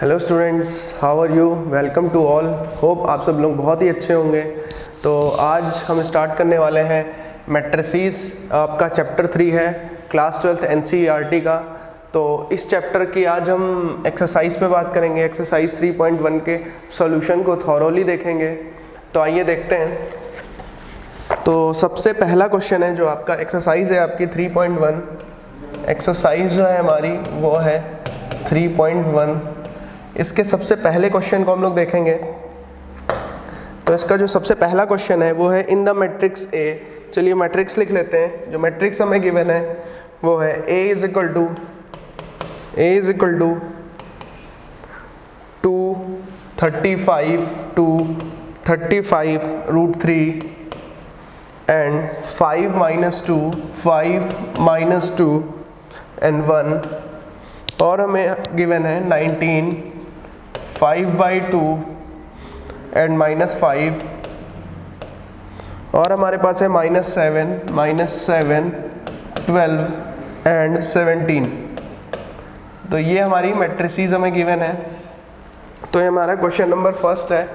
Hello students, how are you. Welcome to all. Hope आप सब लोग बहुत ही अच्छे होंगे। तो आज हम स्टार्ट करने वाले हैं मैट्रिसेस। आपका चैप्टर 3 है, क्लास 12th NCERT का। तो इस चैप्टर की आज हम एक्सरसाइज पे बात करेंगे। एक्सरसाइज 3.1 के सॉल्यूशन को थॉरोली देखेंगे। तो आइए देखते हैं। तो सबसे पहला क्वेश्चन है जो आपका एक्सरसाइज है आपकी 3.1। एक्सरसाइज जो है हमारी वो है 3.1। इसके सबसे पहले क्वेश्चन को हम लोग देखेंगे। तो इसका जो सबसे पहला क्वेश्चन है वो है इन द मैट्रिक्स ए। चलिए मैट्रिक्स लिख लेते हैं। जो मैट्रिक्स हमें गिवन है वो है A is equal to 2 35 2 35 √3 and 5 - 2 5 - 2 and 1। और हमें गिवन है 19 5/2 एंड -5। और हमारे पास है -7 12 एंड 17। तो ये हमारी मैट्रिसेस हमें गिवन है। तो ये हमारा क्वेश्चन नंबर फर्स्ट है।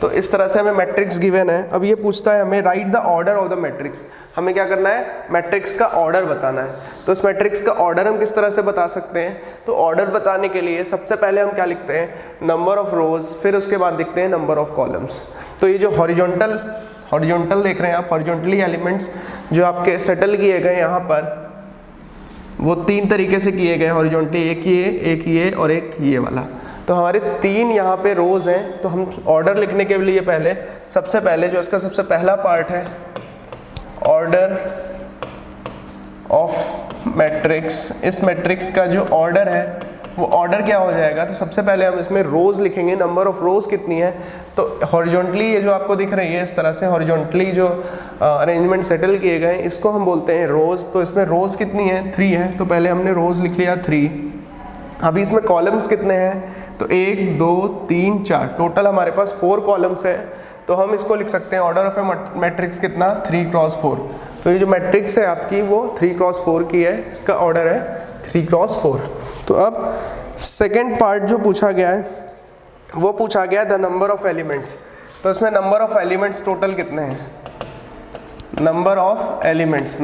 तो इस तरह से हमें मैट्रिक्स गिवन है। अब ये पूछता है हमें right the order of the matrix. हमें क्या करना है, मैट्रिक्स का ऑर्डर बताना है। तो इस मैट्रिक्स का ऑर्डर हम किस तरह से बता सकते हैं। तो ऑर्डर बताने के लिए सबसे पहले हम क्या लिखते हैं, नंबर ऑफ रोज, फिर उसके बाद लिखते हैं नंबर ऑफ कॉलम्स। तो ये जो हॉरिजॉन्टल देख रहे हैं आप, हॉरिजॉन्टली एलिमेंट्स जो आपके सेटल किए गए यहाँ पर, वो 3 तरीके से किए गए हॉरिजॉन्टली। एक ये और एक ये वाला। तो हमारे 3 यहाँ पे रोज हैं। तो हम ऑर्डर लिखने के लिए पहले सबसे पहले जो इसका सबसे पहला पार्ट है, ऑर्डर ऑफ मैट्रिक्स। इस मैट्रिक्स का जो ऑर्डर है वो ऑर्डर क्या हो जाएगा। तो सबसे पहले हम इसमें रोज लिखेंगे, नंबर ऑफ रोज कितनी है। तो हॉरिजॉन्टली ये जो आपको दिख रही है इस तरह से हॉरिजॉन्टली जो अरेंजमेंट सेटल किए गए इसको हम बोलते हैं रोज। तो इसमें रोज कितनी है, 3 है। तो पहले हमने रोज लिख लिया 3। अभी इसमें कॉलम्स कितने हैं, तो 1 2 3 4, टोटल हमारे पास 4 कॉलम्स है। तो हम इसको लिख सकते हैं ऑर्डर ऑफ ए मैट्रिक्स कितना, 3x4। तो ये जो मैट्रिक्स है आपकी वो 3x4 की है। इसका ऑर्डर है 3x4। तो अब सेकेंड पार्ट जो पूछा गया है वो पूछा गया द नंबर ऑफ एलिमेंट्स। तो इसमें नंबर ऑफ एलिमेंट्स टोटल कितने हैं, नंबर ऑफ एलिमेंट्स।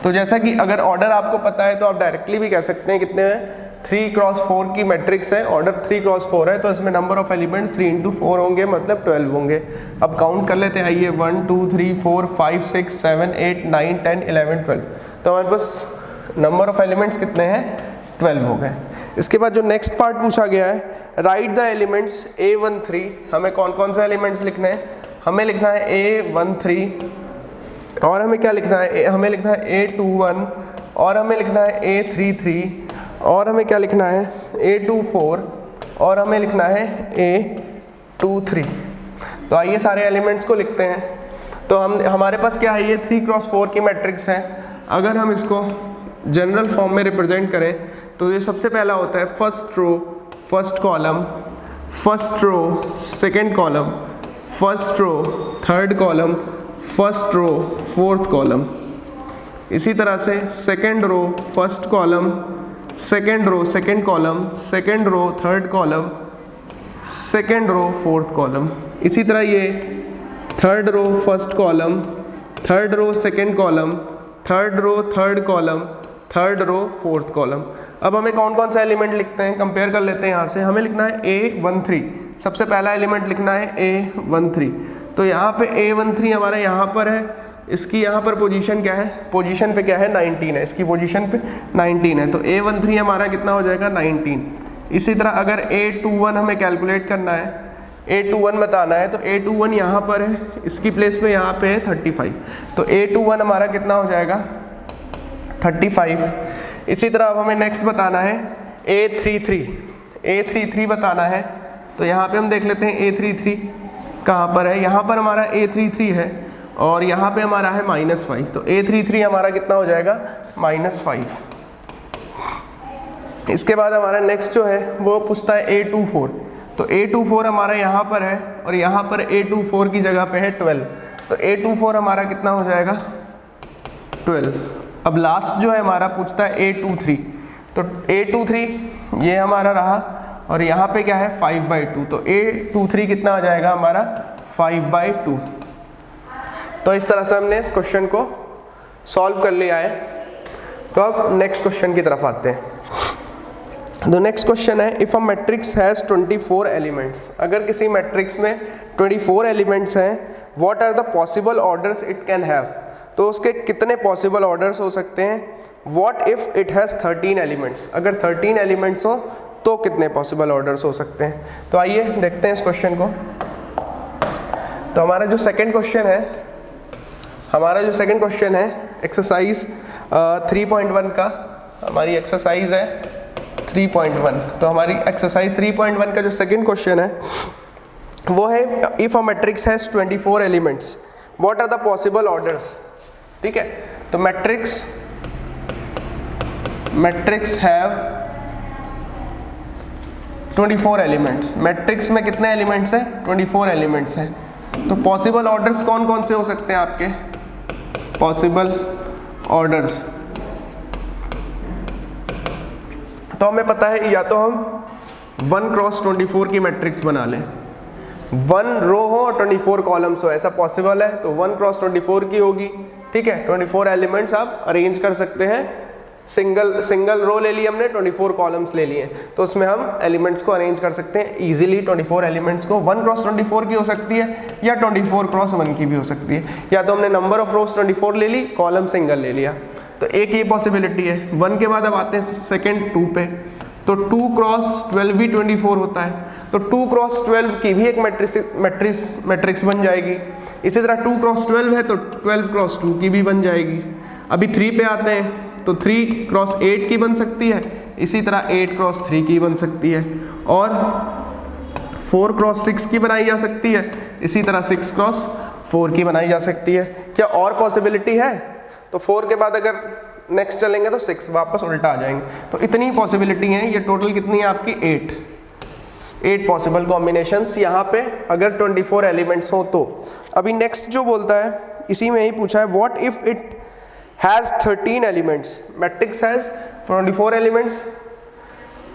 तो जैसा कि अगर ऑर्डर आपको पता है तो आप डायरेक्टली भी कह सकते हैं कितने हैं, 3x4 की मैट्रिक्स है, ऑर्डर 3x4 है। तो इसमें नंबर ऑफ एलिमेंट्स 3 × 4 होंगे, मतलब 12 होंगे। अब काउंट कर लेते हैं, आइए 1 2 3 4 5 6 7 8 9 10 11 12। तो हमारे पास नंबर ऑफ एलिमेंट्स कितने हैं, 12 हो गए। इसके बाद जो नेक्स्ट पार्ट पूछा गया है, राइट द एलिमेंट्स A13। हमें कौन कौन से एलिमेंट्स लिखने हैं, हमें लिखना है A13 और हमें क्या लिखना है, हमें लिखना है A21 और हमें लिखना है A33 और हमें क्या लिखना है A24 और हमें लिखना है A23। तो आइए सारे एलिमेंट्स को लिखते हैं। तो हमारे पास क्या है, ये 3x4 की मैट्रिक्स है। अगर हम इसको जनरल फॉर्म में रिप्रेजेंट करें तो ये सबसे पहला होता है first row first column, first row second column, first row third column, first row fourth column. इसी तरह से second row first column, second row second column, second row third column, second row fourth column. इसी तरह ये third row first column, third row second column, third row third column, third row fourth column. अब हमें कौन कौन सा element लिखते हैं, कंपेयर कर लेते हैं। यहाँ से हमें लिखना है A13, सबसे पहला एलिमेंट लिखना है A13। तो यहाँ पे A13 हमारा यहाँ पर है, इसकी यहाँ पर पोजीशन क्या है, पोजीशन पे क्या है 19 है, इसकी पोजीशन पे 19 है। तो A13 हमारा कितना हो जाएगा 19। इसी तरह अगर A21 हमें कैलकुलेट करना है, A21 बताना है, तो A21 यहाँ पर है, इसकी प्लेस पे यहाँ पे है 35। तो A21 हमारा कितना हो जाएगा 35। इसी तरह अब हमें नेक्स्ट बताना है A33 बताना है। तो यहाँ पे हम देख लेते हैं A33 कहाँ पर है, यहाँ पर हमारा A33 है और यहाँ पे हमारा है -5। तो A33 हमारा कितना हो जाएगा -5। इसके बाद हमारा नेक्स्ट जो है वो पूछता है A24। तो A24 हमारा यहाँ पर है और यहाँ पर A24 की जगह पे है 12। तो A24 हमारा कितना हो जाएगा 12। अब लास्ट जो है हमारा पूछता है A23, तो A23 ये हमारा रहा और यहाँ पे क्या है 5/2, तो A23 कितना आ जाएगा हमारा 5/2। तो इस तरह से हमने इस क्वेश्चन को सॉल्व कर लिया है। तो अब नेक्स्ट क्वेश्चन की तरफ आते हैं। तो नेक्स्ट क्वेश्चन है if a matrix has 24 elements, अगर किसी मैट्रिक्स में 24 एलिमेंट्स हैं, what are the possible orders it can have, तो उसके कितने पॉसिबल ऑर्डर्स हो सकते हैं। What if it has 13 elements, अगर 13 एलिमेंट्स हो तो कितने पॉसिबल ऑर्डर्स हो सकते हैं। तो आइए देखते हैं इस क्वेश्चन को। तो हमारा जो सेकंड क्वेश्चन है एक्सरसाइज 3.1 का, हमारी एक्सरसाइज है 3.1। तो हमारी एक्सरसाइज 3.1 का जो सेकंड क्वेश्चन है वो है if a matrix has 24 elements what are the possible orders. ठीक है, तो मैट्रिक्स हैव 24 एलिमेंट्स, मैट्रिक्स में कितने एलिमेंट्स हैं 24 एलिमेंट्स हैं। तो पॉसिबल ऑर्डर्स कौन कौन से हो सकते हैं आपके पॉसिबल ऑर्डर्स। तो हमें पता है या तो हम 1x24 की मैट्रिक्स बना लें, 1 रो हो और 24 कॉलम्स हो, ऐसा पॉसिबल है तो 1x24 की होगी। ठीक है, 24 एलिमेंट्स आप अरेंज कर सकते हैं, सिंगल रो ले ली हमने, 24 कॉलम्स ले लिए, तो उसमें हम एलिमेंट्स को अरेंज कर सकते हैं इजीली। 24 एलिमेंट्स को 1x24 की हो सकती है या 24x1 की भी हो सकती है, या तो हमने नंबर ऑफ रोज 24 ले ली, कॉलम सिंगल ले लिया। तो एक ये पॉसिबिलिटी है। 1 के बाद अब आते हैं सेकेंड 2 पे, तो 2x12 भी 24 होता है, तो 2x12 की भी एक मैट्रिक्स बन जाएगी। इसी तरह 2x12 है तो 12x2 की भी बन जाएगी। अभी 3 पे आते हैं, तो 3x8 की बन सकती है, इसी तरह 8x3 की बन सकती है, और 4x6 की बनाई जा सकती है, इसी तरह 6x4 की बनाई जा सकती है। क्या और पॉसिबिलिटी है? तो 4 के बाद अगर नेक्स्ट चलेंगे तो 6 वापस उल्टा आ जाएंगे। तो इतनी पॉसिबिलिटी है, ये टोटल कितनी है आपकी 8 पॉसिबल कॉम्बिनेशंस यहाँ पे अगर 24 एलिमेंट्स हो तो। अभी नेक्स्ट जो बोलता है इसी में ही पूछा है what if it has 13 elements, matrix has 24 elements,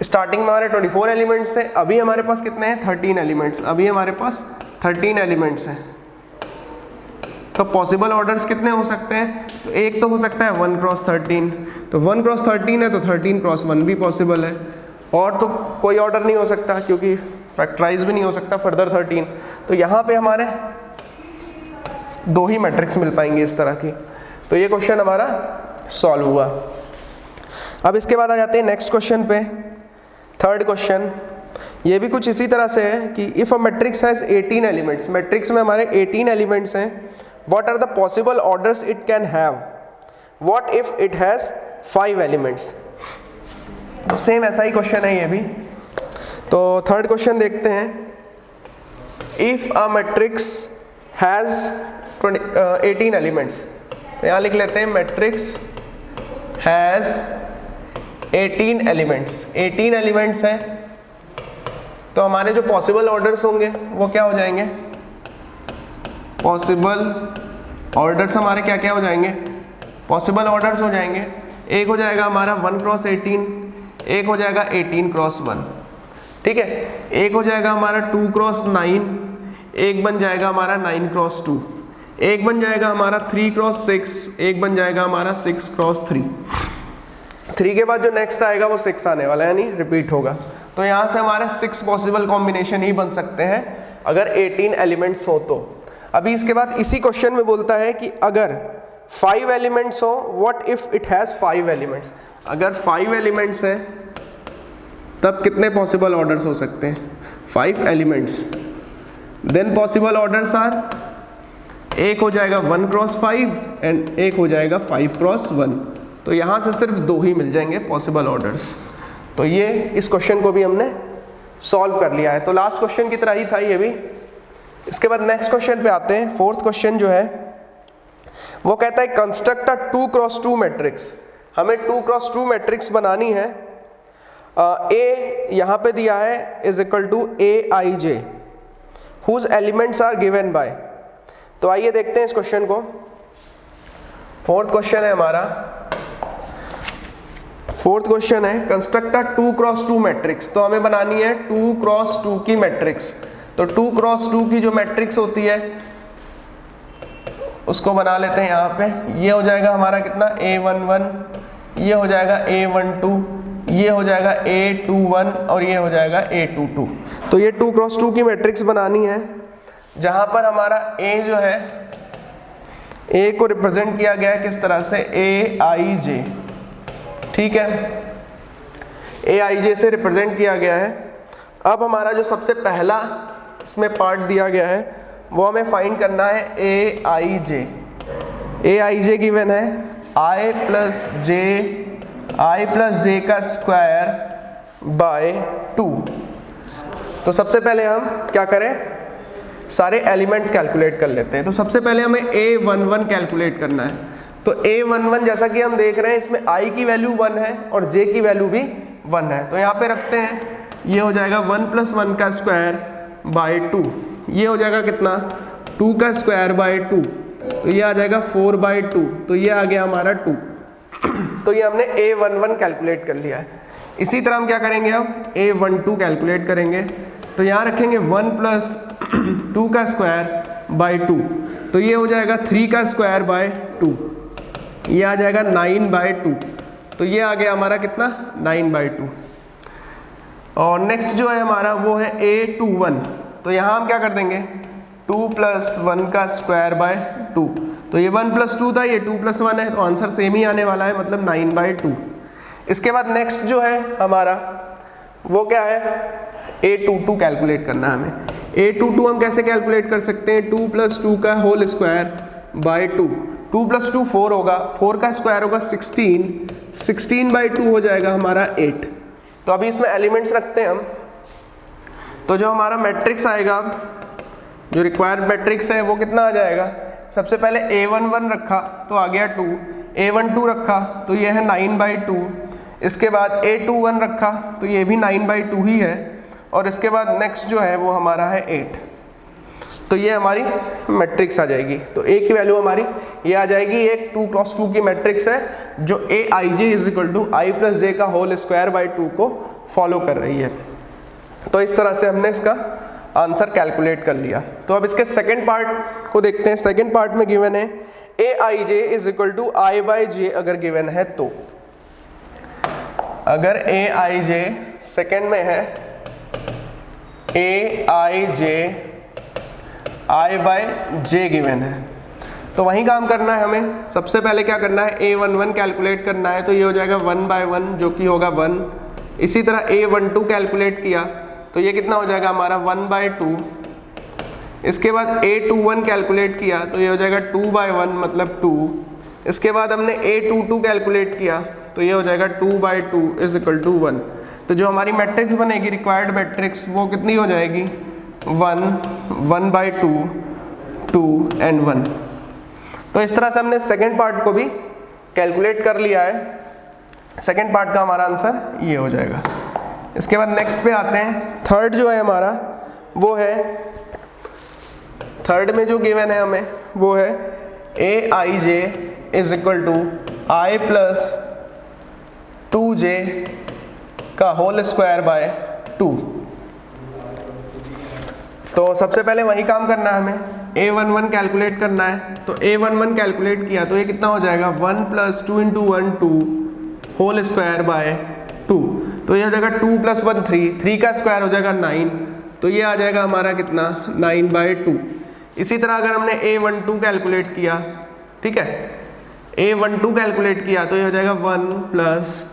starting में हमारे 24 एलिमेंट्स थे, अभी हमारे पास कितने हैं 13 एलिमेंट्स, अभी हमारे पास 13 एलिमेंट्स हैं। तो पॉसिबल ऑर्डर्स कितने हो सकते हैं? तो एक तो हो सकता है 1x13, तो 1x13 है तो 13x1 भी पॉसिबल है, और तो कोई ऑर्डर नहीं हो सकता क्योंकि फैक्टराइज भी नहीं हो सकता फर्दर 13। तो यहाँ पे हमारे 2 ही मैट्रिक्स मिल पाएंगे इस तरह की। तो ये क्वेश्चन हमारा सॉल्व हुआ। अब इसके बाद आ जाते हैं नेक्स्ट क्वेश्चन पे, थर्ड क्वेश्चन। ये भी कुछ इसी तरह से है कि if a matrix has 18 elements, matrix में हमारे 18 एलिमेंट्स हैं, what are the possible orders it can have, what if it has 5 elements. तो सेम ऐसा ही क्वेश्चन है ये भी। तो थर्ड क्वेश्चन देखते हैं, if a matrix has 18 elements, तो यहाँ लिख लेते हैं मैट्रिक्स हैज़ 18 एलिमेंट्स, 18 एलिमेंट्स हैं, तो हमारे जो पॉसिबल ऑर्डर्स होंगे वो क्या हो जाएंगे, पॉसिबल ऑर्डर्स हमारे क्या क्या हो जाएंगे, पॉसिबल ऑर्डर्स हो जाएंगे। एक हो जाएगा हमारा 1x18, एक हो जाएगा 18x1, ठीक है, एक हो जाएगा हमारा 2x9, एक बन जाएगा हमारा 9x2, एक बन जाएगा हमारा 3x6, एक बन जाएगा हमारा 6x3। 3 के बाद जो नेक्स्ट आएगा वो 6 आने वाला है, यानी रिपीट होगा। तो यहाँ से हमारे 6 पॉसिबल कॉम्बिनेशन ही बन सकते हैं अगर 18 एलिमेंट्स हो तो। अभी इसके बाद इसी क्वेश्चन में बोलता है कि अगर 5 एलिमेंट्स हो, what if it has 5 elements, अगर 5 एलिमेंट्स है तब कितने पॉसिबल ऑर्डर्स हो सकते हैं, 5 elements. Then possible orders are, एक हो जाएगा 1x5 एंड एक हो जाएगा 5x1। तो यहाँ से सिर्फ 2 ही मिल जाएंगे पॉसिबल ऑर्डर्स। तो ये इस क्वेश्चन को भी हमने सॉल्व कर लिया है। तो लास्ट क्वेश्चन की तरह ही था ये भी। इसके बाद नेक्स्ट क्वेश्चन पे आते हैं। फोर्थ क्वेश्चन जो है वो कहता है कंस्ट्रक्ट अ 2x2 मैट्रिक्स। हमें 2x2 मैट्रिक्स बनानी है। ए यहाँ पे दिया है is equal to aij whose elements are given by. तो आइए देखते हैं इस क्वेश्चन को। फोर्थ क्वेश्चन है हमारा फोर्थ क्वेश्चन है कंस्ट्रक्ट अ 2x2 मैट्रिक्स। तो हमें बनानी है 2x2 की मैट्रिक्स। तो 2x2 की जो मैट्रिक्स होती है उसको बना लेते हैं यहाँ पे। ये हो जाएगा हमारा कितना A11, ये हो जाएगा A12, ये हो जाएगा A21 और ये हो जाएगा A22। तो ये 2x2 की मैट्रिक्स बनानी है जहाँ पर हमारा A जो है, A को रिप्रेजेंट किया गया है किस तरह से, AIJ, ठीक है, AIJ से रिप्रेजेंट किया गया है। अब हमारा जो सबसे पहला इसमें पार्ट दिया गया है वो हमें फाइंड करना है AIJ। AIJ गिवन है I प्लस जे का स्क्वायर बाय 2। तो सबसे पहले हम क्या करें, सारे एलिमेंट्स कैलकुलेट कर लेते हैं। तो सबसे पहले हमें A11 कैलकुलेट करना है। तो A11 जैसा कि हम देख रहे हैं इसमें I की वैल्यू 1 है और J की वैल्यू भी 1 है। तो यहाँ पे रखते हैं, ये हो जाएगा 1 + 1 का स्क्वायर बाय 2। ये हो जाएगा कितना, 2 का स्क्वायर बाय 2, तो ये आ जाएगा 4 बाय 2, तो ये आ गया हमारा 2। तो ये हमने A11 कैलकुलेट कर लिया है। इसी तरह हम क्या करेंगे, अब A12 कैलकुलेट करेंगे। तो यहाँ रखेंगे 1 + 2 का स्क्वायर बाय 2, तो ये हो जाएगा 3 का स्क्वायर बाय 2, ये आ जाएगा 9 बाय 2, तो ये आ गया हमारा कितना, 9 बाय 2। और नेक्स्ट जो है हमारा वो है A21। तो यहाँ हम क्या कर देंगे, 2 + 1 का स्क्वायर बाय 2, तो ये 1 + 2 था, ये 2 + 1 है, तो आंसर सेम ही आने वाला है, मतलब 9 बाय 2। इसके बाद नेक्स्ट जो है हमारा वो क्या है, A22 कैलकुलेट करना है हमें। A22 हम कैसे कैलकुलेट कर सकते हैं, 2 + 2 का होल स्क्वायर बाय 2, 2 + 2 4 होगा, 4 का स्क्वायर होगा 16, 16 बाय 2 हो जाएगा हमारा 8। तो अभी इसमें एलिमेंट्स रखते हैं हम। तो जो हमारा मैट्रिक्स आएगा, जो रिक्वायर्ड मैट्रिक्स है वो कितना आ जाएगा, सबसे पहले A11 रखा तो आ गया 2, A12 रखा तो ये है 9 बाय 2, इसके बाद A21 रखा तो ये भी 9 बाय 2 ही है, और इसके बाद नेक्स्ट जो है वो हमारा है 8। तो ये हमारी मैट्रिक्स आ जाएगी। तो A की वैल्यू हमारी ये आ जाएगी, एक 2x2 की मैट्रिक्स है जो AIJ = I + J का होल स्क्वायर बाय 2 को फॉलो कर रही है। तो इस तरह से हमने इसका आंसर कैलकुलेट कर लिया। तो अब इसके सेकंड पार्ट को देखते हैं। सेकंड पार्ट में गिवन है AIJ = I/J अगर गिवन है तो, अगर AIJ सेकंड में है AIJ I/J गिवन है, तो वही काम करना है हमें। सबसे पहले क्या करना है, A11 कैलकुलेट करना है, तो ये हो जाएगा 1/1 जो कि होगा 1। इसी तरह A12 कैलकुलेट किया तो ये कितना हो जाएगा हमारा 1/2। इसके बाद A21 कैलकुलेट किया तो ये हो जाएगा 2/1 मतलब 2। इसके बाद हमने A22 कैलकुलेट किया तो ये हो जाएगा 2/2 = 1। तो जो हमारी मैट्रिक्स बनेगी, रिक्वायर्ड मैट्रिक्स, वो कितनी हो जाएगी, 1, 1/2, 2 एंड 1। तो इस तरह से हमने सेकेंड पार्ट को भी कैलकुलेट कर लिया है। सेकेंड पार्ट का हमारा आंसर ये हो जाएगा। इसके बाद नेक्स्ट पे आते हैं। थर्ड जो है हमारा वो है, थर्ड में जो गिवन है हमें वो है AIJ = I + 2J का होल स्क्वायर बाय 2। तो सबसे पहले वही काम करना है हमें, A11 कैलकुलेट करना है। तो A11 कैलकुलेट किया तो ये कितना हो जाएगा, 1 + 2 × 1 2 होल स्क्वायर बाय 2, तो ये हो जाएगा 2 + 1 3, 3 का स्क्वायर हो जाएगा 9, तो ये आ जाएगा हमारा कितना, 9/2। इसी तरह अगर हमने A12 कैलकुलेट किया, ठीक है, A12 कैलकुलेट किया तो ये हो जाएगा 1 +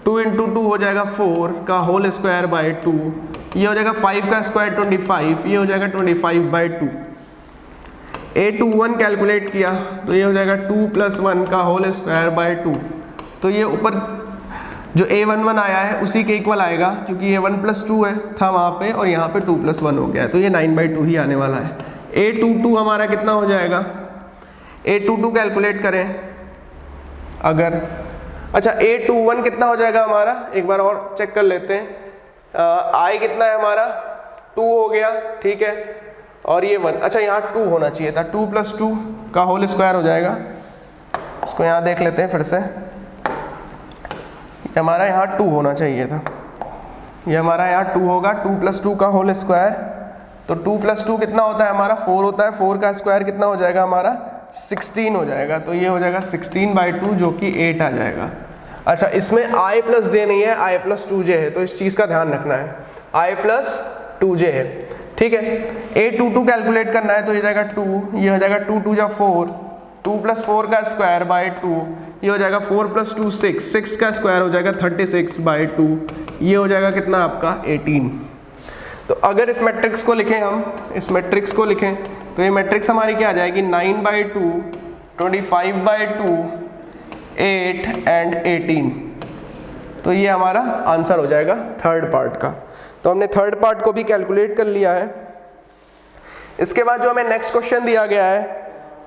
2 × 2 हो जाएगा 4 का होल स्क्वायर बाय 2, ये हो जाएगा 5 का स्क्वायर 25, ये हो जाएगा 25/2। A21 कैलकुलेट किया तो ये हो जाएगा 2 + 1 का होल स्क्वायर बाय 2, तो ये ऊपर जो A11 आया है उसी के इक्वल आएगा, क्योंकि ये 1 + 2 है था वहाँ पे और यहाँ पे 2 + 1 हो गया है, तो ये 9/2 ही आने वाला है। A22 हमारा कितना हो जाएगा, A22 कैलकुलेट करें अगर, अच्छा A21 कितना हो जाएगा हमारा, एक बार और चेक कर लेते हैं। I कितना है हमारा, 2 हो गया, ठीक है, और ये 1, अच्छा यहाँ 2 होना चाहिए था, 2 + 2 का होल स्क्वायर हो जाएगा। इसको यहाँ देख लेते हैं फिर से, हमारा यहाँ 2 होना चाहिए था, ये हमारा यहाँ 2 होगा, 2 + 2 का होल स्क्वायर, तो 2 + 2 कितना होता है हमारा 4 होता है, 4 का स्क्वायर कितना हो जाएगा हमारा 16 हो जाएगा, तो ये हो जाएगा 16/2 जो कि 8 आ जाएगा। अच्छा, इसमें i + j नहीं है, i + 2j है, तो इस चीज़ का ध्यान रखना है, i + 2j है, ठीक है। a22 कैलकुलेट करना है, तो ये जाएगा 2, ये हो जाएगा 2 × 2 = 4, 2 + 4 का स्क्वायर बाय 2, ये हो जाएगा 4 + 2 6, 6 का स्क्वायर हो जाएगा 36/2, ये हो जाएगा कितना आपका 18। तो अगर इस मैट्रिक्स को लिखें हम, इस मैट्रिक्स को लिखें तो ये मैट्रिक्स हमारी क्या आ जाएगी 9/2, 25/2, 8 एंड 18। तो ये हमारा आंसर हो जाएगा थर्ड पार्ट का। तो हमने थर्ड पार्ट को भी कैलकुलेट कर लिया है। इसके बाद जो हमें नेक्स्ट क्वेश्चन दिया गया है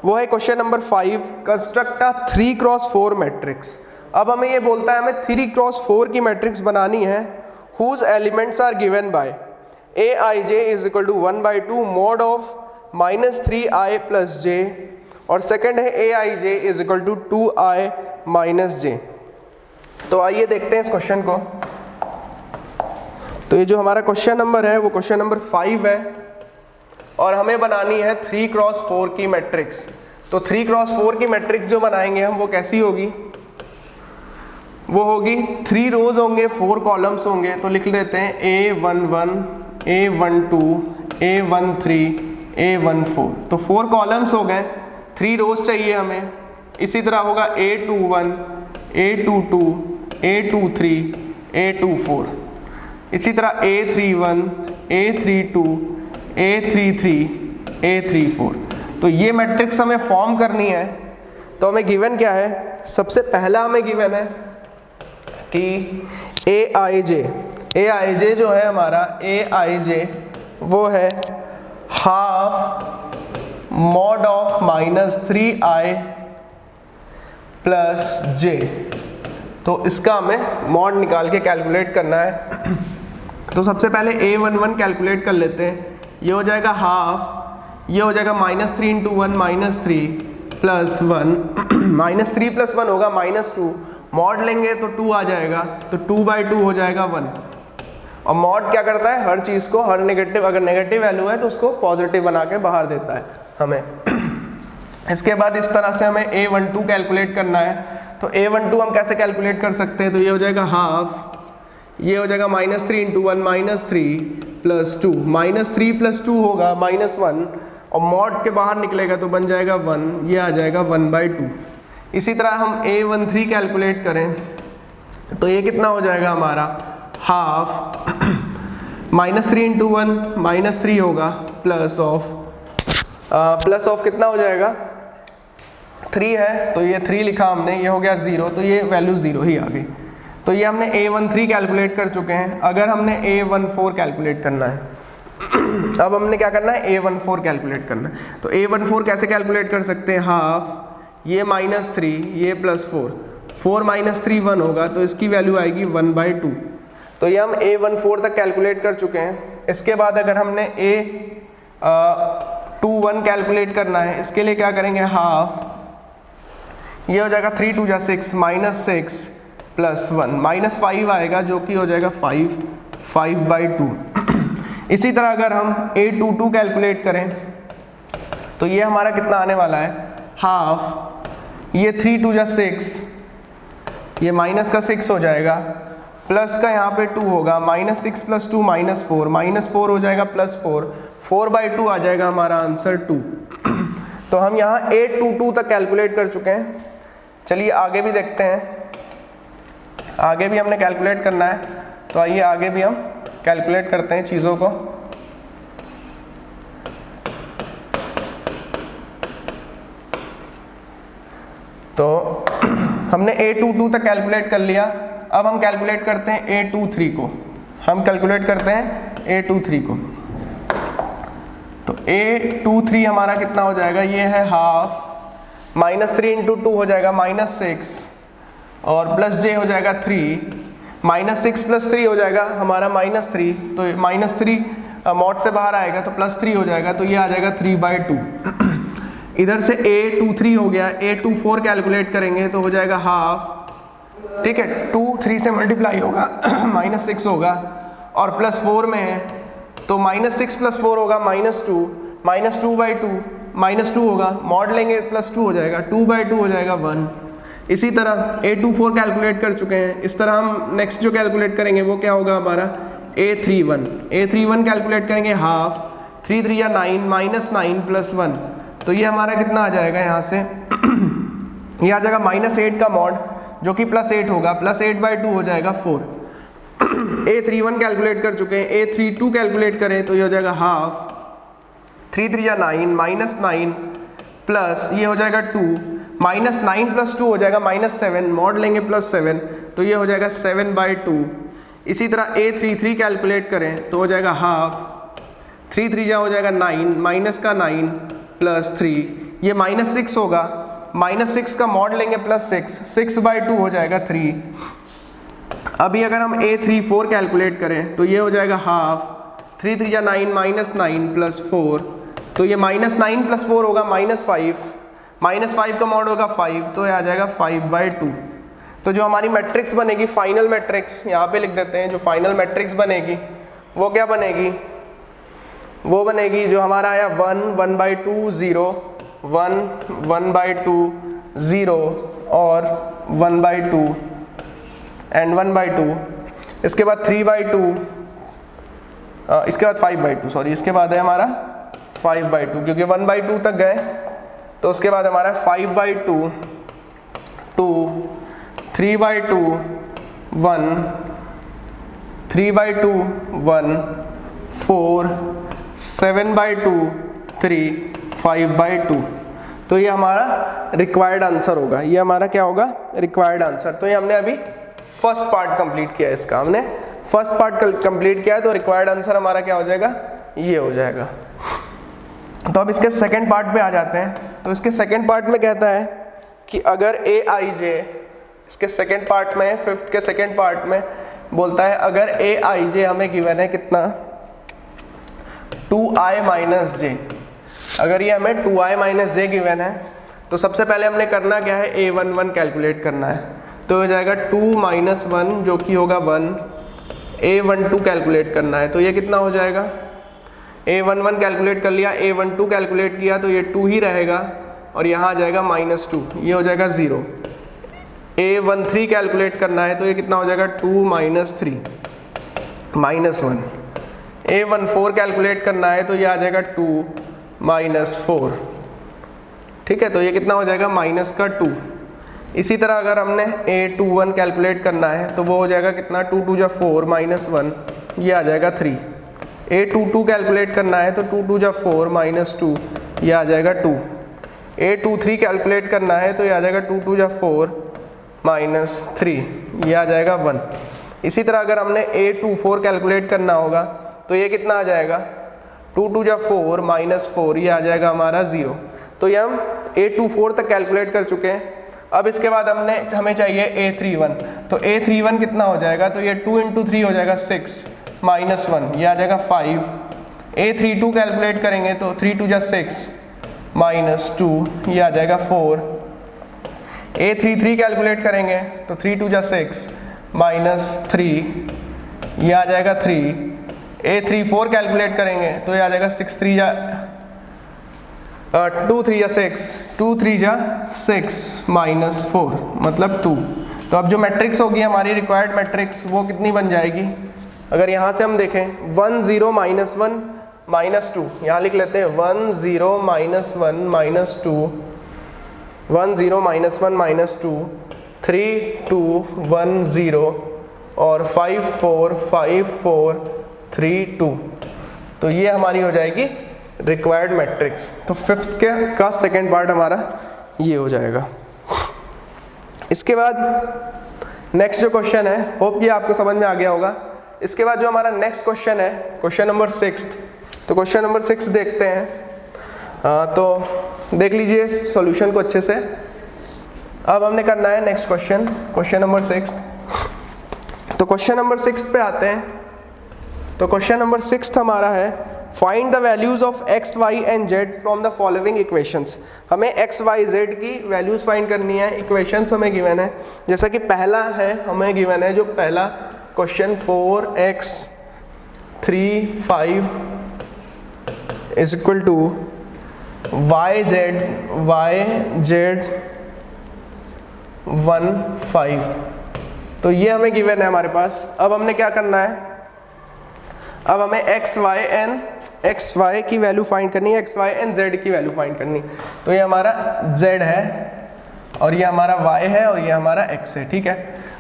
वो है question number 5, construct a 3x4 matrix. अब हमें ये बोलता है हमें 3x4 की मैट्रिक्स बनानी है, whose elements are given by aij = 1/2 mod of -3i + j, और सेकंड है aij = 2i - j। तो आइए देखते हैं इस क्वेश्चन को। तो ये जो हमारा क्वेश्चन नंबर है वो क्वेश्चन नंबर 5 है और हमें बनानी है 3x4 की मैट्रिक्स। तो 3x4 की मैट्रिक्स जो बनाएंगे हम वो कैसी होगी, वो होगी 3 रोज होंगे, 4 कॉलम्स होंगे। तो लिख लेते हैं A11, A12, A13, A14। तो 4 कॉलम्स हो गए, 3 रोज चाहिए हमें। इसी तरह होगा A21, A22, A23, A24। इसी तरह A31, A32, A33, A34। तो ये मैट्रिक्स हमें फॉर्म करनी है। तो हमें गिवन क्या है, सबसे पहला हमें गिवन है कि aij जो है हमारा aij वो है ½ mod ऑफ -3i + j। तो इसका हमें मॉड निकाल के कैलकुलेट करना है। तो सबसे पहले A11 कैलकुलेट कर लेते हैं, ये हो जाएगा ½ ये हो जाएगा -3 × 1 -3 + 1 -3 + 1 होगा -2, मॉड लेंगे तो 2 आ जाएगा, तो 2/2 हो जाएगा 1। और मॉड क्या करता है, हर चीज़ को, हर नेगेटिव, अगर नेगेटिव वैल्यू है तो उसको पॉजिटिव बना के बाहर देता है हमें। इसके बाद इस तरह से हमें A12 कैलकुलेट करना है। तो A12 हम कैसे कैलकुलेट कर सकते हैं, तो ये हो जाएगा ½ ये हो जाएगा -3 × 1 -3 + 2 -3 + 2 होगा -1, और मॉड के बाहर निकलेगा तो बन जाएगा 1, ये आ जाएगा 1/2। इसी तरह हम A13 कैलकुलेट करें तो ये कितना हो जाएगा हमारा ½ -3 × 1 -3 होगा प्लस ऑफ कितना हो जाएगा 3 है, तो ये 3 लिखा हमने, ये हो गया 0, तो ये वैल्यू 0 ही आ गई। तो ये हमने A13 कैलकुलेट कर चुके हैं। अगर हमने A14 कैलकुलेट करना है अब हमने क्या करना है, A14 कैलकुलेट करना है। तो A14 कैसे कैलकुलेट कर सकते हैं, ½ ये -3 ये +4, 4 - 3 1 होगा, तो इसकी वैल्यू आएगी 1/2। तो ये हम A14 तक कैलकुलेट कर चुके हैं। इसके बाद अगर हमने A21 कैलकुलेट करना है, इसके लिए क्या करेंगे, ½ ये हो जाएगा 3 × 2 = 6 -6 + 1 -5 आएगा, जो कि हो जाएगा 5/2। इसी तरह अगर हम A22 कैलकुलेट करें तो ये हमारा कितना आने वाला है, ½ ये 3 × 2 = 6, ये माइनस का 6 हो जाएगा, प्लस का यहाँ पे 2 होगा, -6 + 2 -4 -4 हो जाएगा +4, 4/2 आ जाएगा हमारा आंसर 2। तो हम यहाँ A22 तक कैलकुलेट कर चुके हैं। चलिए आगे भी देखते हैं, आगे भी हमने कैलकुलेट करना है। तो आइए आगे भी हम कैलकुलेट करते हैं चीज़ों को। तो हमने A22 तक कैलकुलेट कर लिया। अब हम कैलकुलेट करते हैं A23 को, हम कैलकुलेट करते हैं A23 को। तो A23 हमारा कितना हो जाएगा, ये है ½ -3 × 2 हो जाएगा -6, और प्लस j हो जाएगा 3, -6 + 3 हो जाएगा हमारा -3, तो -3 मॉड से बाहर आएगा तो +3 हो जाएगा, तो ये आ जाएगा 3/2। इधर से A23 हो गया, A24 कैलकुलेट करेंगे तो हो जाएगा ½ ठीक है, 2 3 से मल्टीप्लाई होगा -6 होगा, और +4 में है तो -6 + 4 होगा -2, -2/2 -2 होगा, मॉड लेंगे +2 हो जाएगा, 2/2 हो जाएगा 1। इसी तरह A24 कैलकुलेट कर चुके हैं। इस तरह हम नेक्स्ट जो कैलकुलेट करेंगे वो क्या होगा हमारा A31 कैलकुलेट करेंगे हाफ, 3 3 या 9 -9 + 1, तो ये हमारा कितना आ जाएगा यहाँ से ये आ जाएगा -8 का मॉड जो कि +8 होगा, +8/2 हो जाएगा 4। A31 कैलकुलेट कर चुके हैं, A32 कैलकुलेट करें तो ये हो जाएगा हाफ, 3 3 या 9 -9 प्लस ये हो जाएगा 2, -9 + 2 हो जाएगा -7, मॉड लेंगे +7 तो ये हो जाएगा 7/2। इसी तरह A33 कैलकुलेट करें तो हो जाएगा हाफ, 3 3 जा हो जाएगा 9, माइनस का 9 प्लस 3, ये -6 होगा, -6 का मॉड लेंगे +6, 6/2 हो जाएगा 3। अभी अगर हम A34 कैलकुलेट करें तो ये हो जाएगा हाफ, 3 3 जा 9 -9 प्लस 4, तो ये -9 + 4 होगा -5 का मॉड होगा 5, तो ये आ जाएगा 5/2। तो जो हमारी मैट्रिक्स बनेगी फाइनल मैट्रिक्स, यहाँ पे लिख देते हैं, जो फाइनल मैट्रिक्स बनेगी वो क्या बनेगी, वो बनेगी जो हमारा आया 1 1/2 0 1 1/2 0 और 1/2 एंड 1/2, इसके बाद 3/2, इसके बाद 5/2, सॉरी इसके बाद है हमारा 5/2, क्योंकि 1/2 तक गए तो उसके बाद हमारा 5/2 2 3/2 1 3/2 1 4 7/2 3 5/2। तो ये हमारा रिक्वायर्ड आंसर होगा, ये हमारा क्या होगा रिक्वायर्ड आंसर। तो ये हमने अभी फर्स्ट पार्ट कंप्लीट किया है, इसका हमने फर्स्ट पार्ट कंप्लीट किया है, तो रिक्वायर्ड आंसर हमारा क्या हो जाएगा, ये हो जाएगा। तो अब इसके सेकंड पार्ट पे आ जाते हैं। तो इसके सेकंड पार्ट में कहता है कि अगर Aij, इसके सेकंड पार्ट में, फिफ्थ के सेकंड पार्ट में बोलता है अगर Aij हमें गिवन है कितना 2i - j, अगर ये हमें 2i - j गिवन है तो सबसे पहले हमने करना क्या है, A11 कैलकुलेट करना है। तो हो जाएगा 2 - 1 जो कि होगा 1, A12 कैलकुलेट करना है, तो ये कितना हो जाएगा, A11 कैलकुलेट कर लिया, A12 कैलकुलेट किया तो ये 2 ही रहेगा, और यहाँ आ जाएगा -2, ये हो जाएगा 0। A13 कैलकुलेट करना है तो ये कितना हो जाएगा 2 - 3 -1। A14 कैलकुलेट करना है तो ये आ जाएगा 2 - 4, ठीक है, तो ये कितना हो जाएगा -2। इसी तरह अगर हमने A21 कैलकुलेट करना है तो वो हो जाएगा कितना 2 2 जा 4 -1, ये आ जाएगा 3। A22 कैलकुलेट करना है तो 2 2 जा 4 -2, ये आ जाएगा 2। A23 कैलकुलेट करना है तो ये आ जाएगा 2 2 जा 4 -3, ये आ जाएगा 1। इसी तरह अगर हमने A24 कैलकुलेट करना होगा तो ये कितना आ जाएगा 2 2 जा 4 -4, ये आ जाएगा हमारा 0। तो ये हम A24 तक कैलकुलेट कर चुके हैं। अब इसके बाद हमें चाहिए A31, तो A31 कितना हो जाएगा, तो ये 2 × 3 हो जाएगा 6 -1, ये आ जाएगा 5। A32 कैलकुलेट करेंगे तो 3 2 जा 6 -2, ये आ जाएगा 4। A33 कैलकुलेट करेंगे तो 3 2 जा 6 -3, ये आ जाएगा 3। A34 कैलकुलेट करेंगे तो ये आ जाएगा 2 3 जा 6 2 3 जा 6 -4 मतलब 2। तो अब जो मैट्रिक्स होगी हमारी रिक्वायर्ड मैट्रिक्स वो कितनी बन जाएगी, अगर यहाँ से हम देखें 1 0 -1 -2, यहाँ लिख लेते हैं 1 0 -1 -2 1 0 -1 -2 3 2 1 0 और 5 4 5 4 3 2। तो ये हमारी हो जाएगी रिक्वायर्ड मैट्रिक्स। तो फिफ्थ का सेकेंड पार्ट हमारा ये हो जाएगा। इसके बाद नेक्स्ट जो क्वेश्चन है, होप ये आपको समझ में आ गया होगा। इसके बाद जो हमारा नेक्स्ट क्वेश्चन है, क्वेश्चन नंबर 6। तो क्वेश्चन नंबर 6 देखते हैं। तो देख लीजिए सॉल्यूशन को अच्छे से। अब हमने करना है नेक्स्ट क्वेश्चन, क्वेश्चन नंबर 6। तो क्वेश्चन नंबर 6 पे आते हैं। तो क्वेश्चन नंबर 6 हमारा है find the values of x, y and z from the following equations. हमें x, y, z की वैल्यूज फाइंड करनी है। इक्वेशंस हमें गिवन है, जैसा कि पहला है हमें गिवन है जो पहला question 4x 3 5 is equal to yz 1 5। तो ये हमें गिवन है हमारे पास। अब हमने क्या करना है, अब हमें x y की वैल्यू फाइंड करनी है, x y एंड z की वैल्यू फाइंड करनी। तो ये हमारा z है और ये हमारा y है और ये हमारा x है, ठीक है।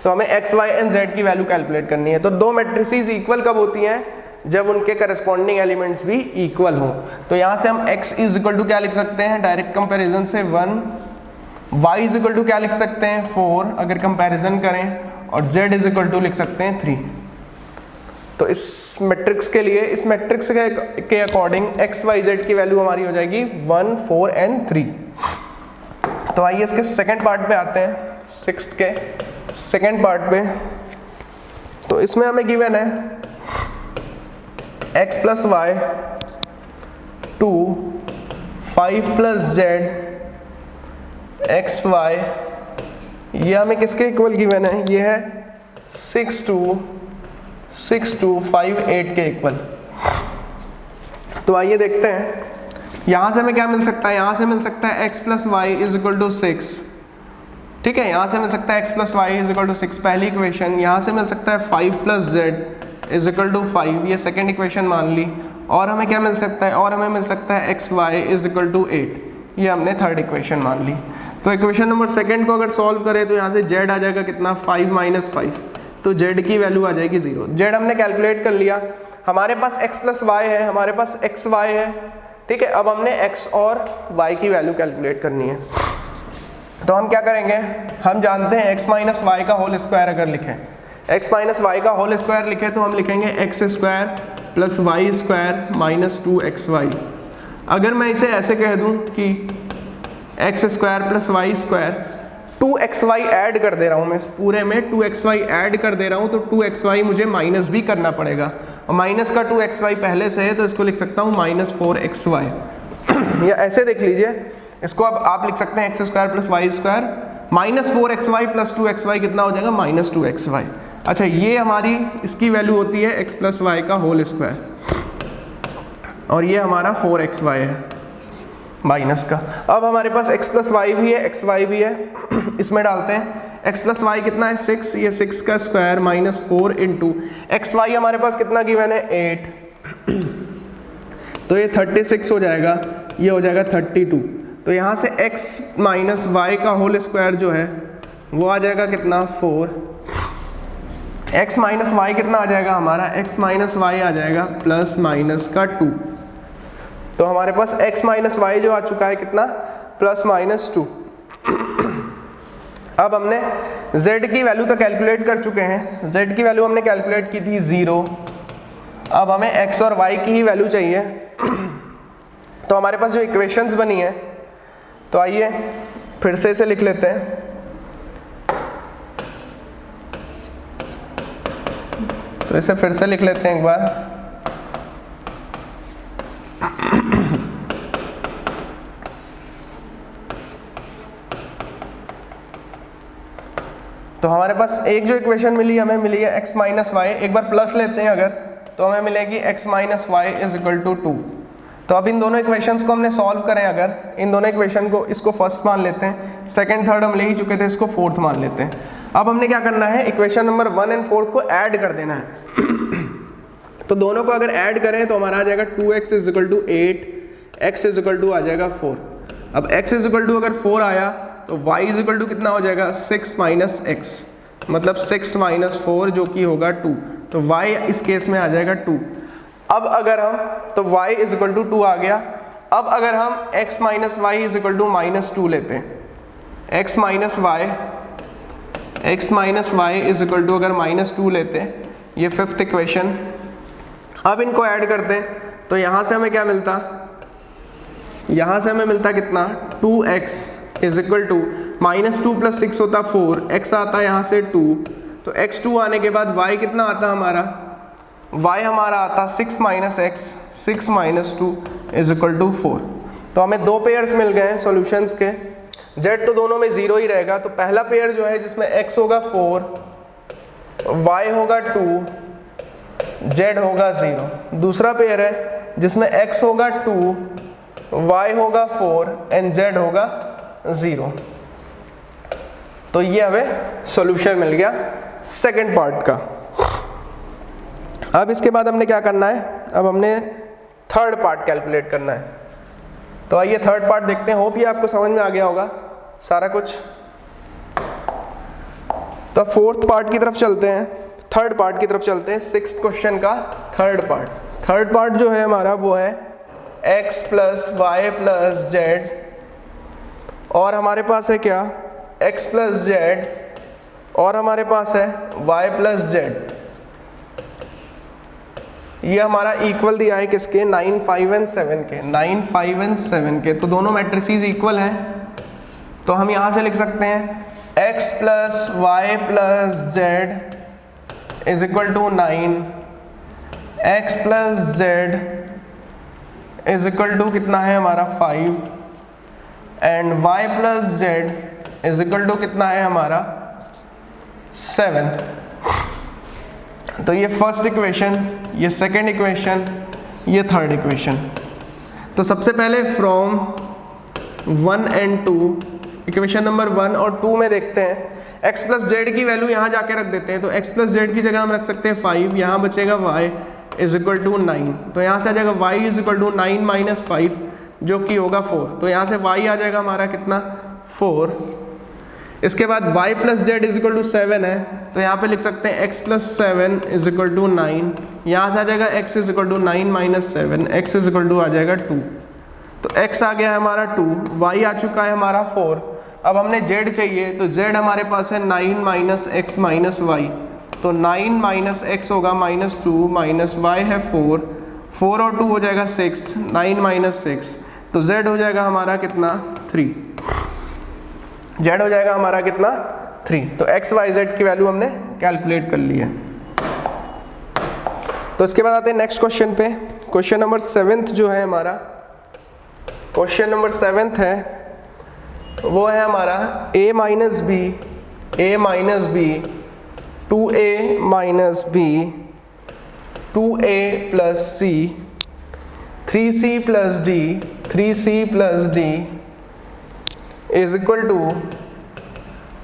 तो हमें x y एंड z की वैल्यू कैलकुलेट करनी है। तो दो मैट्रिसेस इक्वल कब होती हैं, जब उनके करस्पॉन्डिंग एलिमेंट्स भी इक्वल हो। तो यहाँ से हम x इज इक्वल टू क्या लिख सकते हैं, डायरेक्ट कंपैरिजन से 1, y इज इक्वल टू क्या लिख सकते हैं 4 अगर कंपैरिजन करें, और z इज इक्वल टू लिख सकते हैं 3। तो इस मैट्रिक्स के लिए, इस मैट्रिक्स के अकॉर्डिंग x y z की वैल्यू हमारी हो जाएगी 1 4 एंड 3। तो आइए इसके सेकंड पार्ट पे आते हैं, सिक्स्थ के सेकंड पार्ट पे। तो इसमें हमें गिवन है x plus y 2 5 plus z x y, ये हमें किसके इक्वल गिवन है, ये है 6 2 5 8 के इक्वल। तो आइए देखते हैं यहाँ से हमें क्या मिल सकता है, यहाँ से मिल सकता है x plus y is equal to 6, ठीक है। यहाँ से मिल सकता है x plus y is equal to 6 पहली इक्वेशन। यहाँ से मिल सकता है 5 plus z is equal to 5, ये सेकेंड इक्वेशन मान ली। और हमें क्या मिल सकता है, और हमें मिल सकता है x y is equal to 8, ये हमने थर्ड इक्वेशन मान ली। तो इक्वेशन नंबर सेकंड को अगर सॉल्व करें तो यहाँ से z आ जाएगा कितना 5 माइनस 5, तो z की वैल्यू आ जाएगी 0। z हमने कैलकुलेट कर लिया, हमारे पास x प्लस वाई है, हमारे पास x y है, ठीक है। अब हमने x और y की वैल्यू कैलकुलेट करनी है। तो हम क्या करेंगे, हम जानते हैं x माइनस वाई का होल स्क्वायर अगर लिखें, x माइनस वाई का होल स्क्वायर लिखें तो हम लिखेंगे x square plus y square minus 2xy। अगर मैं इसे ऐसे कह दूं कि x square plus y square 2xy add कर दे रहा हूं मैं, इस पूरे में 2xy ऐड कर दे रहा हूं, तो 2xy मुझे माइनस भी करना पड़ेगा, और माइनस का 2xy पहले से है तो इसको लिख सकता हूं माइनस 4xy। या ऐसे देख लीजिए इसको, अब आप लिख सकते हैं x square plus y square minus 4xy plus 2xy कितना हो जाएगा माइनस 2xy। अच्छा, ये हमारी इसकी वैल्यू होती है x प्लस वाई का होल स्क्वायर, और ये हमारा 4xy है माइनस का। अब हमारे पास x प्लस वाई भी है, xy भी है, इसमें डालते हैं। x प्लस वाई कितना है 6, ये 6 का स्क्वायर माइनस 4 इंटू xy हमारे पास कितना गिवन है 8, तो ये 36 हो जाएगा, ये हो जाएगा 32। तो यहाँ से x माइनस वाई का होल स्क्वायर जो है वो आ जाएगा कितना 4, x माइनस वाई कितना आ जाएगा हमारा, x माइनस वाई आ जाएगा प्लस माइनस का 2। तो हमारे पास x माइनस वाई जो आ चुका है कितना प्लस माइनस 2। अब हमने z की वैल्यू तो कैलकुलेट कर चुके हैं, z की वैल्यू हमने कैलकुलेट की थी 0। अब हमें x और y की ही वैल्यू चाहिए। तो हमारे पास जो इक्वेशंस बनी है, तो आइए फिर से इसे लिख लेते हैं। तो इसे फिर से लिख लेते हैं एक बार। तो हमारे पास एक जो इक्वेशन मिली हमें मिली है x माइनस वाई, एक बार प्लस लेते हैं अगर, तो हमें मिलेगी x minus y is equal to 2। तो अब इन दोनों इक्वेशंस को हमने सॉल्व करें अगर, इन दोनों इक्वेशन को, इसको फर्स्ट मान लेते हैं, सेकंड थर्ड हम ले ही चुके थे, इसको फोर्थ मान लेते हैं। अब हमने क्या करना है, इक्वेशन नंबर 1 एंड 4 को ऐड कर देना है। तो दोनों को अगर ऐड करें तो हमारा आ जाएगा 2x is equal to 8, x is equal to आ जाएगा 4। अब x इज इक्वल टू अगर 4 आया तो y इज इक्वल टू कितना हो जाएगा 6 माइनस x, मतलब 6 माइनस 4 जो कि होगा 2। तो y इस केस में आ जाएगा 2। अब अगर हम, तो y इज इक्वल टू 2 आ गया। अब अगर हम x minus y is equal to minus 2 लेते हैं, x minus y is equal to अगर माइनस 2 लेते हैं, ये फिफ्थ इक्वेशन। अब इनको ऐड करते हैं तो यहाँ से हमें क्या मिलता, यहाँ से हमें मिलता कितना 2x is equal to minus 2 plus 6 होता 4, x आता है यहाँ से 2, तो x 2 आने के बाद y कितना आता हमारा y हमारा आता 6 minus x 6 minus 2 is equal to 4। तो हमें दो पेयर्स मिल गए हैं सॉल्यूशंस के, z तो दोनों में 0 ही रहेगा। तो पहला पेयर जो है जिसमें x होगा 4, y होगा 2, z होगा 0। दूसरा पेयर है जिसमें x होगा 2, y होगा 4 एंड z होगा 0। तो ये हमें सॉल्यूशन मिल गया सेकंड पार्ट का। अब इसके बाद हमने क्या करना है, अब हमने थर्ड पार्ट कैलकुलेट करना है। तो आइए थर्ड पार्ट देखते हैं। होप ये आपको समझ में आ गया होगा सारा कुछ। तो फोर्थ पार्ट की तरफ चलते हैं, थर्ड पार्ट की तरफ चलते हैं। सिक्स्थ क्वेश्चन का थर्ड पार्ट। थर्ड पार्ट जो है हमारा वो है x plus y plus z, और हमारे पास है क्या x प्लस जेड, और हमारे पास है y प्लस जेड। ये हमारा इक्वल दिया है किसके, 9, 5 एंड 7 के, 9, 5 एंड 7 के। तो दोनों मैट्रिसेस इक्वल हैं। तो हम यहाँ से लिख सकते हैं x plus y plus Z is equal to 9, x plus Z is equal to कितना है हमारा 5, and y plus Z is equal to कितना है हमारा 7। तो ये फर्स्ट इक्वेशन, ये सेकंड इक्वेशन, ये थर्ड इक्वेशन। तो सबसे पहले फ्रॉम 1 एंड 2, इक्वेशन नंबर 1 और 2 में देखते हैं x प्लस जेड की वैल्यू यहाँ जाके रख देते हैं। तो x प्लस जेड की जगह हम रख सकते हैं 5, यहाँ बचेगा y इज इक्वल टू 9। तो यहाँ से आ जाएगा y is equal to 9 minus 5 जो कि होगा 4। तो यहाँ से y आ जाएगा हमारा कितना 4। इसके बाद y plus Z is equal to 7 है, तो यहाँ पे लिख सकते हैं x plus 7 is equal to 9। यहाँ से आ जाएगा x is equal to 9 minus 7, x is equal to आ जाएगा 2। तो x आ गया है हमारा 2, y आ चुका है हमारा 4। अब हमने z चाहिए, तो z हमारे पास है 9 माइनस x माइनस y। तो 9 माइनस x होगा माइनस 2 माइनस y है 4, 4 और 2 हो जाएगा 6, 9 माइनस 6। तो z हो जाएगा हमारा कितना 3, z हो जाएगा हमारा कितना 3। तो x y z की वैल्यू हमने कैलकुलेट कर ली है। तो इसके बाद आते हैं नेक्स्ट क्वेश्चन पे। क्वेश्चन नंबर 7 जो है हमारा, क्वेश्चन नंबर 7 है वो है हमारा a minus b, a minus b, 2a minus b, 2a plus c, 3c plus d, 3c plus d is equal to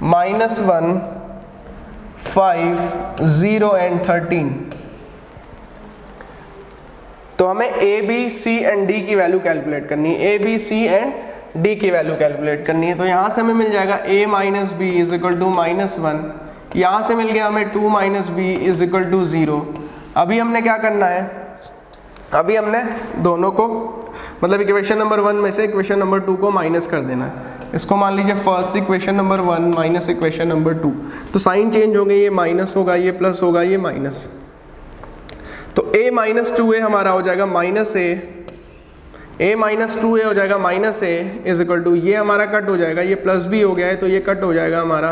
-1, 5, 0 and 13। तो हमें a b c and d की वैल्यू कैलकुलेट करनी है, a b c and d की value calculate करनी है। तो यहाँ से हमें मिल जाएगा a minus B is equal to -1, यहाँ से मिल गया हमें 2 minus B is equal to 0। अभी हमने क्या करना है, अभी हमने दोनों को मतलब इक्वेशन नंबर 1 में से इक्वेशन नंबर 2 को माइनस कर देना है। इसको मान लीजिए first equation number 1 minus equation number 2। तो साइन चेंज होंगे, ये माइनस होगा, ये प्लस होगा, ये माइनस। तो a माइनस 2a हमारा हो जाएगा माइनस a माइनस 2a हो जाएगा minus a is equal to, ये हमारा कट हो जाएगा, ये प्लस भी हो गया है तो ये कट हो जाएगा हमारा।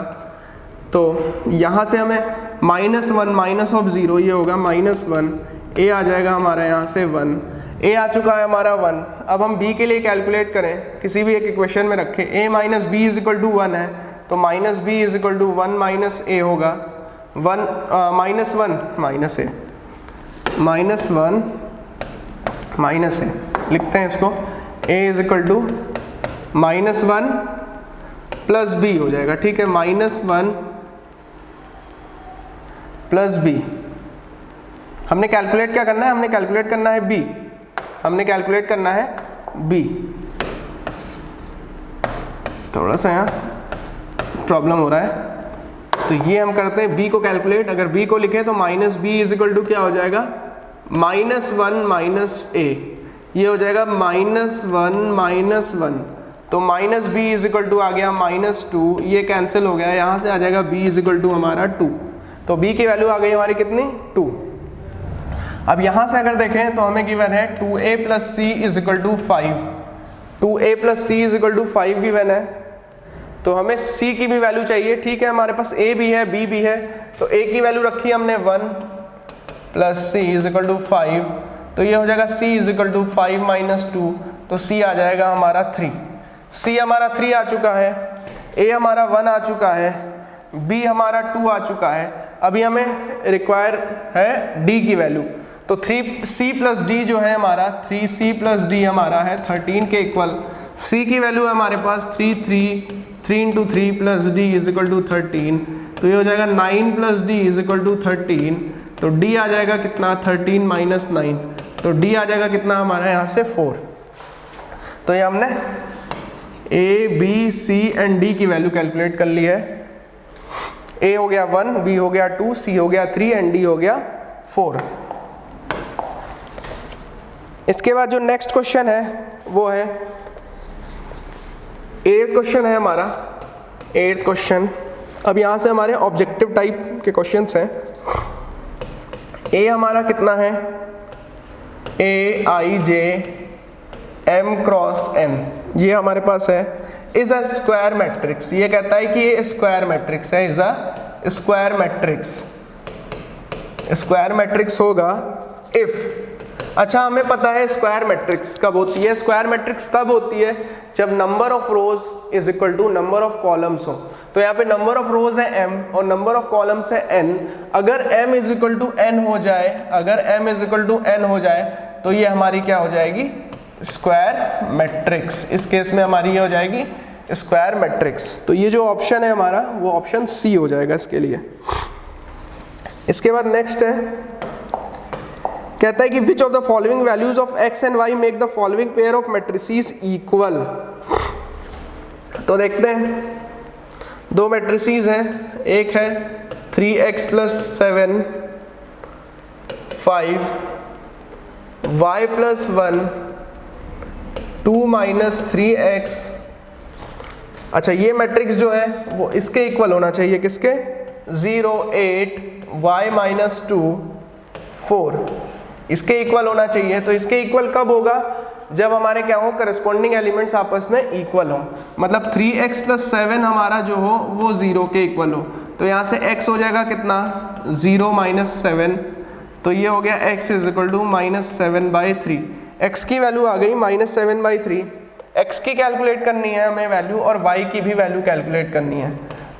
तो यहाँ से हमें -1 माइनस ऑफ 0 ये होगा -1, a आ जाएगा हमारा यहाँ से 1, a आ चुका है हमारा 1। अब हम b के लिए कैलकुलेट करें, किसी भी एक इक्वेशन में रखें, a minus B is equal to 1 है, तो minus B is equal to 1 minus a होगा, 1 minus 1 minus a, -1 minus a लिखते हैं इसको, a is equal to -1 plus b हो जाएगा, ठीक है, -1 प्लस b। हमने कैलकुलेट क्या करना है, हमने कैलकुलेट करना है b, हमने कैलकुलेट करना है b। थोड़ा सा यहाँ प्रॉब्लम हो रहा है, तो ये हम करते हैं b को कैलकुलेट। अगर b को लिखें तो minus B is equal to क्या हो जाएगा, -1 माइनस a, ये हो जाएगा -1 माइनस 1। तो minus B is equal to आ गया -2, ये कैंसिल हो गया, यहाँ से आ जाएगा b इज इक्वल टू हमारा 2। तो b की वैल्यू आ गई हमारी कितनी 2। अब यहाँ से अगर देखें तो हमें गिवन है 2a plus c is equal to 5, 2a plus c is equal to 5 given है। तो हमें c की भी वैल्यू चाहिए, ठीक है, हमारे पास a भी है b भी है। तो a की वैल्यू रखी हमने 1 plus c is equal to 5, तो ये हो जाएगा c is equal to 5 minus 2, तो c आ जाएगा हमारा 3। c हमारा 3 आ चुका है, a हमारा 1 आ चुका है, b हमारा 2 आ चुका है। अभी हमें रिक्वायर है d की वैल्यू, तो 3c प्लस डी जो है हमारा 3c प्लस डी हमारा है 13 के इक्वल। c की वैल्यू है हमारे पास 3 into 3 plus d is equal to 13, तो ये हो जाएगा 9 plus d is equal to 13, तो d आ जाएगा कितना 13 माइनस 9, तो d आ जाएगा कितना हमारा यहाँ से 4। तो ये हमने a b c and d की वैल्यू कैलकुलेट कर ली है। a हो गया 1, b हो गया 2, c हो गया 3 एंड d हो गया 4। इसके बाद जो नेक्स्ट क्वेश्चन है वो है 8th क्वेश्चन है हमारा। 8th क्वेश्चन, अब यहाँ से हमारे ऑब्जेक्टिव टाइप के क्वेश्चंस हैं। a हमारा कितना है, a i j m cross n, ये हमारे पास है। इज अ स्क्वायर मैट्रिक्स, ये कहता है कि ये स्क्वायर मैट्रिक्स है, is a square matrix. Square matrix होगा इफ, अच्छा हमें पता है स्क्वायर मैट्रिक्स कब होती है, स्क्वायर मैट्रिक्स तब होती है जब number of rows is equal to number of columns हो। तो यहाँ पे नंबर ऑफ रोज है m और नंबर ऑफ कॉलम्स है n। अगर m is equal to n हो जाए, अगर m is equal to n हो जाए तो ये हमारी क्या हो जाएगी, स्क्वायर मैट्रिक्स। इस केस में हमारी ये हो जाएगी स्क्वायर मैट्रिक्स। तो ये जो ऑप्शन है हमारा वो ऑप्शन सी हो जाएगा इसके लिए। इसके बाद नेक्स्ट है, कहता है कि which of the following values of x and y make the following pair of matrices equal. तो देखते हैं, दो मैट्रिसेस हैं, एक है 3x plus 7 5 y plus 1 2 minus 3x। अच्छा ये मैट्रिक्स जो है वो इसके इक्वल होना चाहिए, किसके, 0 8 y माइनस 2 4, इसके इक्वल होना चाहिए। तो इसके इक्वल कब होगा, जब हमारे क्या हो, करस्पॉन्डिंग एलिमेंट्स आपस में इक्वल हो, मतलब 3x प्लस 7 हमारा जो हो वो 0 के इक्वल हो। तो यहाँ से x हो जाएगा कितना, 0 माइनस 7, तो ये हो गया x is equal to minus 7/3। x की वैल्यू आ गई माइनस 7/3। x की कैलकुलेट करनी है हमें वैल्यू और y की भी वैल्यू कैलकुलेट करनी है।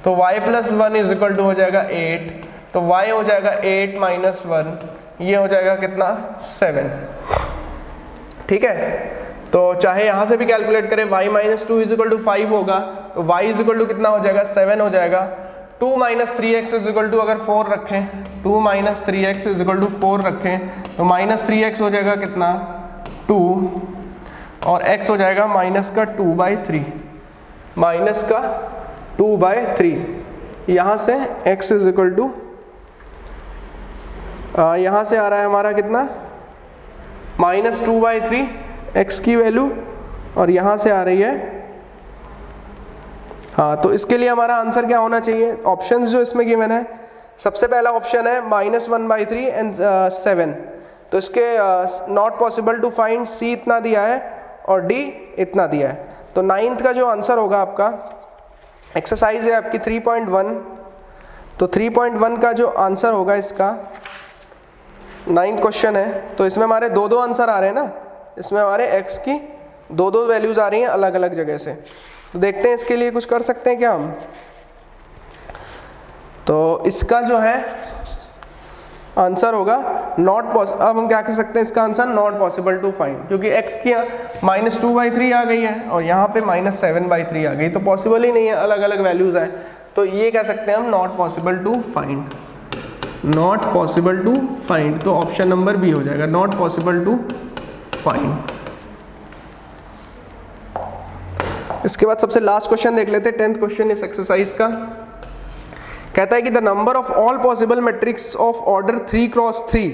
तो y plus 1 is equal to हो जाएगा 8, तो y हो जाएगा 8 माइनस 1, ये हो जाएगा कितना 7। ठीक है, तो चाहे यहाँ से भी कैलकुलेट करें, y minus 2 is equal to 5 होगा, तो y इज इक्वल टू कितना हो जाएगा 7 हो जाएगा। 2 minus 3x is equal to अगर 4 रखें, 2 minus 3x is equal to 4 रखें, तो माइनस 3x हो जाएगा कितना 2 और x हो जाएगा माइनस का 2/3, माइनस का 2/3। यहाँ से x इज इक्वल टू, यहाँ से आ रहा है हमारा कितना माइनस 2/3 x की वैल्यू, और यहाँ से आ रही है, हाँ, तो इसके लिए हमारा आंसर क्या होना चाहिए, ऑप्शंस जो इसमें गिवन है, सबसे पहला ऑप्शन है -1/3 एंड 7, तो इसके नॉट पॉसिबल टू फाइंड, सी इतना दिया है और डी इतना दिया है। तो 9th का जो आंसर होगा आपका, एक्सरसाइज है आपकी 3.1, तो 3.1 का जो आंसर होगा इसका, 9th क्वेश्चन है, तो इसमें हमारे दो आंसर आ रहे हैं ना, इसमें हमारे x की दो वैल्यूज आ रही हैं अलग अलग जगह से। तो देखते हैं इसके लिए कुछ कर सकते हैं क्या हम। तो इसका जो है आंसर होगा नॉट पॉसिबल, अब हम क्या कह सकते हैं इसका answer not possible to find, क्योंकि x की माइनस 2/3 आ गई है और यहाँ पे माइनस 7/3 आ गई, तो पॉसिबल ही नहीं है, अलग अलग वैल्यूज आए, तो ये कह सकते हैं हम not possible to find, not possible to find. तो ऑप्शन नंबर बी हो जाएगा, नॉट पॉसिबल टू फाइंड। इसके बाद सबसे लास्ट क्वेश्चन देख लेते हैं, 10th क्वेश्चन इस एक्सरसाइज का। कहता है कि the number of all possible matrix of order 3x3।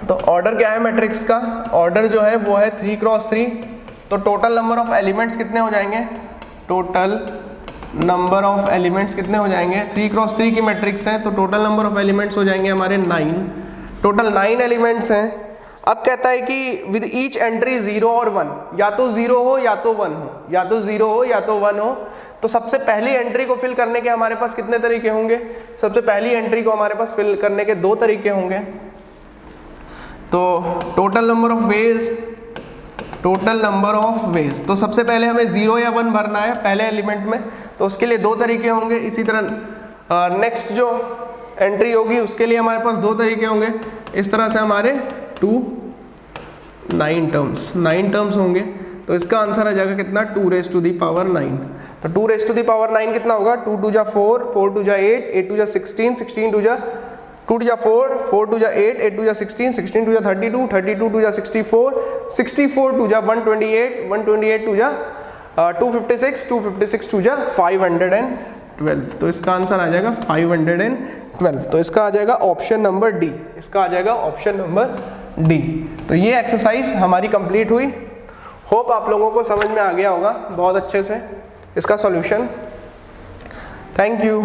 तो ऑर्डर क्या है मैट्रिक्स का, ऑर्डर जो है वो है 3x3, तो टोटल नंबर ऑफ एलिमेंट्स कितने हो जाएंगे, टोटल नंबर ऑफ एलिमेंट्स कितने हो जाएंगे, 3x3 की मैट्रिक्स है, तो टोटल नंबर ऑफ एलिमेंट्स हो जाएंगे हमारे 9, टोटल 9 एलिमेंट्स हैं। अब कहता है कि विद ईच एंट्री 0 और 1, या तो 0 हो या तो 1 हो, या तो 0 हो या तो 1 हो। तो सबसे पहली एंट्री को फिल करने के हमारे पास कितने तरीके होंगे? सबसे पहली एंट्री को हमारे पास फिल करने के 2 तरीके होंगे। तो टोटल नंबर ऑफ वेज, तो सबसे पहले हमें 0 या 1 भरना है पहले एलिमेंट में, तो उसके लिए 2 तरीके होंगे। इसी तरह नेक्स्ट जो एंट्री होगी उसके लिए हमारे पास 2 तरीके होंगे। इस तरह से हमारे 9 टर्म्स होंगे। तो इसका आंसर आ जाएगा कितना? 2 raised to the power 9। तो 2 raised to the power 9 कितना होगा? 2 2 जा 4, 4 2 जा 8, 8 2 जा 16, 16 2 जा 2 2 जा 4, 4 2 जा 8, 8 2 जा 16, 16 2 जा 32, 32 2 जा 64, 64 2 जा 128, 128 2 जा 256, 256 2 जा 512। तो इसका आंसर आ जाएगा 512। तो इसका आ जाएगा ऑप्शन नंबर डी, इसका आ जाएगा ऑप्शन नंबर डी। तो ये एक्सरसाइज हमारी कंप्लीट हुई। होप आप लोगों को समझ में आ गया होगा बहुत अच्छे से इसका सॉल्यूशन। Thank you.